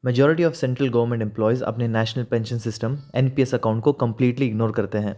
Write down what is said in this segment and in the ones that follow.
Majority of central government employees अपने national pension system NPS account को completely ignore करते हैं।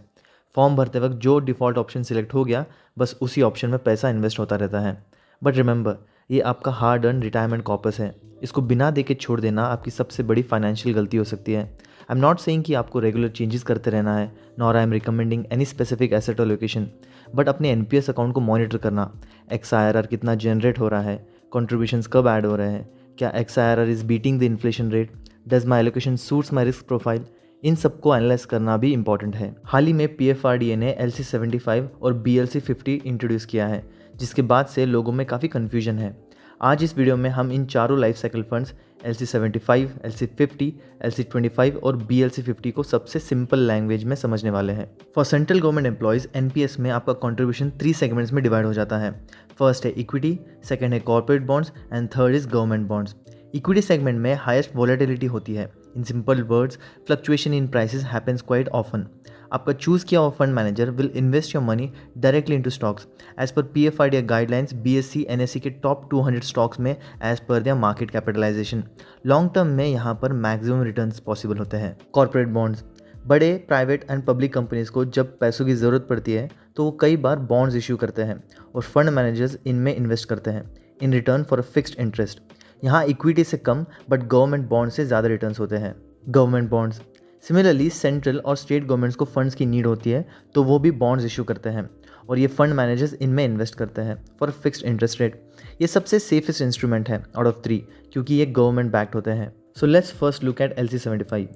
फॉर्म भरते वक्त जो डिफ़ॉल्ट ऑप्शन सिलेक्ट हो गया, बस उसी ऑप्शन में पैसा इन्वेस्ट होता रहता है। बट रिमेंबर, ये आपका हार्ड अर्न रिटायरमेंट कॉर्पस है। इसको बिना देखे छोड़ देना आपकी सबसे बड़ी फाइनेंशियल गलती हो सकती है। आई एम नॉट सेइंग कि आपको रेगुलर चेंजेस करते रहना है, nor I am recommending any specific asset allocation. But अपने एनपीएस अकाउंट को मॉनिटर करना, एक्सआईआरआर कितना जनरेट हो रहा है, कॉन्ट्रीब्यूशंस कब ऐड हो रहे हैं, क्या XIRR is beating the inflation rate, does my allocation suits my risk profile, इन सबको एनालाइज करना भी इंपॉर्टेंट है। हाल ही में PFRDA ने LC75 और BLC50 इंट्रोड्यूस किया है, जिसके बाद से लोगों में काफ़ी कन्फ्यूजन है। आज इस वीडियो में हम इन चारों life cycle funds LC75, LC50, LC25 और BLC50 को सबसे सिंपल लैंग्वेज में समझने वाले हैं। For central government employees NPS में आपका कंट्रीब्यूशन 3 सेगमेंट्स में डिवाइड हो जाता है। फर्स्ट है इक्विटी, सेकंड है corporate bonds and third is government bonds. Equity segment में हाईएस्ट वॉलेटिलिटी होती है। In simple words, fluctuation in prices happens quite often. आपका चूज़ किया हुआ fund manager will invest your money directly into stocks as per PFRDA guidelines. BSE NSE के top 200 stocks में as per their market capitalisation. Long term में यहाँ पर maximum returns possible होते हैं। कॉर्पोरेट बॉन्ड्स, बड़े प्राइवेट एंड पब्लिक कंपनीज को जब पैसों की ज़रूरत पड़ती है तो वो कई बार बॉन्ड्स इश्यू करते हैं और फंड मैनेजर्स इनमें इन्वेस्ट करते हैं in return for a fixed interest. यहाँ इक्विटी से कम बट गवर्नमेंट बॉन्ड से ज़्यादा रिटर्न्स होते हैं। गवर्नमेंट बॉन्ड्स, सिमिलरली सेंट्रल और स्टेट गवर्नमेंट्स को फंड्स की नीड होती है तो वो भी बॉन्ड्स इशू करते हैं और ये फंड मैनेजर्स इनमें इन्वेस्ट करते हैं फॉर फिक्स्ड इंटरेस्ट रेट। ये सबसे सेफेस्ट इंस्ट्रूमेंट है आउट ऑफ 3 क्योंकि ये गवर्नमेंट बैक्ड होते हैं। So let's first look at LC75।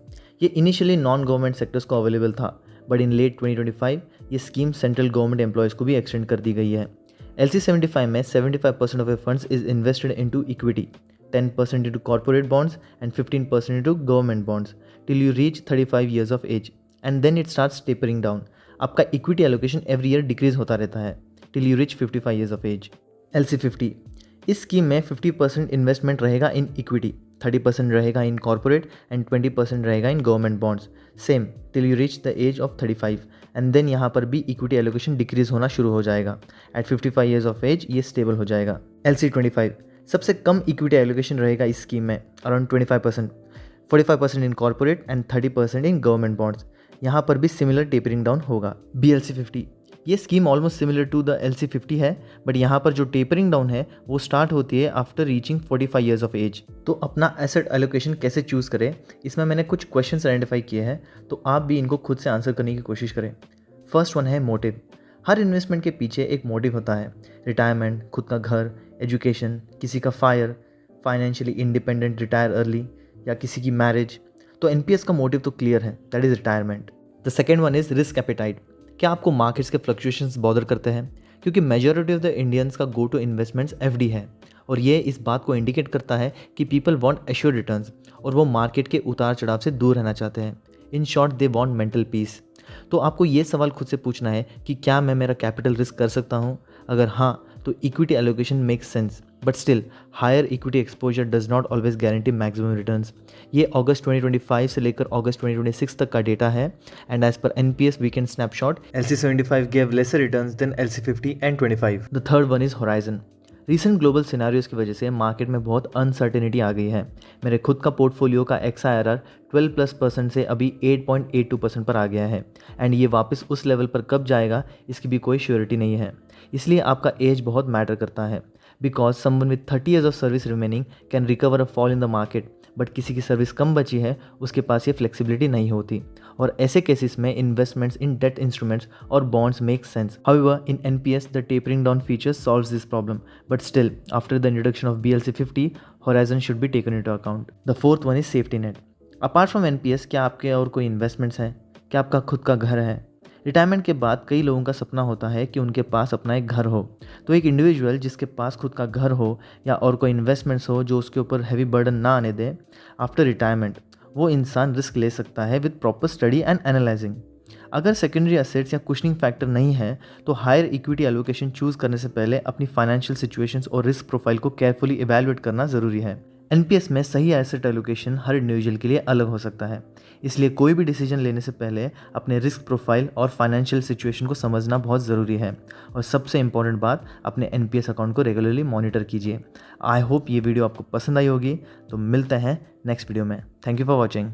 ये इनिशियली नॉन गवर्नमेंट सेक्टर्स को अवेलेबल था, बट इन लेट 2025 ये स्कीम सेंट्रल गवर्नमेंट एम्प्लॉयज़ को भी एक्सटेंड कर दी गई है। LC75 में 75% of A funds is invested into equity, 10% into corporate bonds and 15% into government bonds till you reach 35 years of age, and then it starts tapering down. आपका equity allocation every year decrease होता रहता है till you reach 55 years of age. LC50, इस scheme में 50% investment रहेगा in equity, 30% रहेगा इन corporate and 20% रहेगा in government bonds, same till you reach the age of 35, and then यहाँ पर भी इक्विटी एलोकेशन डिक्रीज होना शुरू हो जाएगा। एट 55 ईयर्स ऑफ एज ये स्टेबल हो जाएगा। LC25, सबसे कम इक्विटी एलोकेशन रहेगा इस स्कीम में, around 25%, 45% in corporate and 30% in government bonds. यहाँ पर भी सिमिलर टेपरिंग डाउन होगा। BLC50, ये scheme almost similar to the LC50 है, बट यहाँ पर जो टेपरिंग डाउन है वो स्टार्ट होती है after reaching 45 years of age. तो अपना एसेट एलोकेशन कैसे चूज़ करें, इसमें मैंने कुछ क्वेश्चंस आइडेंटिफाई किए हैं, तो आप भी इनको खुद से आंसर करने की कोशिश करें। फर्स्ट वन है मोटिव। हर इन्वेस्टमेंट के पीछे एक मोटिव होता है, रिटायरमेंट, खुद का घर, एजुकेशन, किसी का fire, financially independent, retire early, या किसी की मैरिज। तो एनपीएस का मोटिव तो क्लियर है, that is retirement. The second one is risk appetite. क्या आपको मार्केट्स के फ्लक्चुएशंस बॉदर करते हैं? क्योंकि मेजॉरिटी ऑफ द इंडियंस का गो टू इन्वेस्टमेंट्स FD है और ये इस बात को इंडिकेट करता है कि पीपल वांट एश्योर्ड रिटर्न्स और वो मार्केट के उतार चढ़ाव से दूर रहना चाहते हैं। In short, they want mental peace. तो आपको ये सवाल खुद से पूछना है कि क्या मैं मेरा कैपिटल रिस्क कर सकता हूँ? अगर हाँ, तो equity allocation makes sense, but still higher equity exposure does not always guarantee maximum returns. ये अगस्त 2025 से लेकर अगस्त 2026 तक का डेटा है, and as per NPS weekend snapshot, LC75 gave lesser returns than LC50 and 25. The third one is horizon. Recent global scenarios की वजह से मार्केट में बहुत अनसर्टेनिटी आ गई है। मेरे खुद का पोर्टफोलियो का XIRR 12+% से अभी 8.82% पर आ गया है, एंड ये वापस उस लेवल पर कब जाएगा इसकी भी कोई श्योरिटी नहीं है। इसलिए आपका एज बहुत मैटर करता है, because someone with 30 years of service remaining can recover a fall in the market, but किसी की सर्विस कम बची है उसके पास ये फ्लेक्सिबिलिटी नहीं होती, और ऐसे केसेस में इन्वेस्टमेंट्स इन डेट इंस्ट्रूमेंट्स और bonds make sense. However, in NPS the tapering down feature solves this problem, but still after the introduction of BLC50 horizon should be taken into account. The fourth one is safety net. Apart from NPS, क्या आपके और कोई investments हैं? क्या आपका खुद का घर है? रिटायरमेंट के बाद कई लोगों का सपना होता है कि उनके पास अपना एक घर हो। तो एक इंडिविजुअल जिसके पास खुद का घर हो या और कोई इन्वेस्टमेंट्स हो जो उसके ऊपर हैवी बर्डन ना आने दे आफ्टर रिटायरमेंट, वो इंसान रिस्क ले सकता है with proper study and analysing. अगर सेकेंडरी एसेट्स या कुशनिंग फैक्टर नहीं है तो हायर इक्विटी एलोकेशन चूज़ करने से पहले अपनी फाइनेंशियल सिचुएशंस और रिस्क प्रोफाइल को केयरफुली इवैल्यूएट करना ज़रूरी है। एनपीएस में सही एसेट एलोकेशन हर इंडिविजुअल के लिए अलग हो सकता है, इसलिए कोई भी डिसीजन लेने से पहले अपने रिस्क प्रोफाइल और फाइनेंशियल सिचुएशन को समझना बहुत ज़रूरी है। और सबसे इम्पॉर्टेंट बात, अपने एनपीएस अकाउंट को रेगुलरली मॉनिटर कीजिए। आई होप ये वीडियो आपको पसंद आई होगी। तो मिलते हैं नेक्स्ट वीडियो में। Thank you for watching.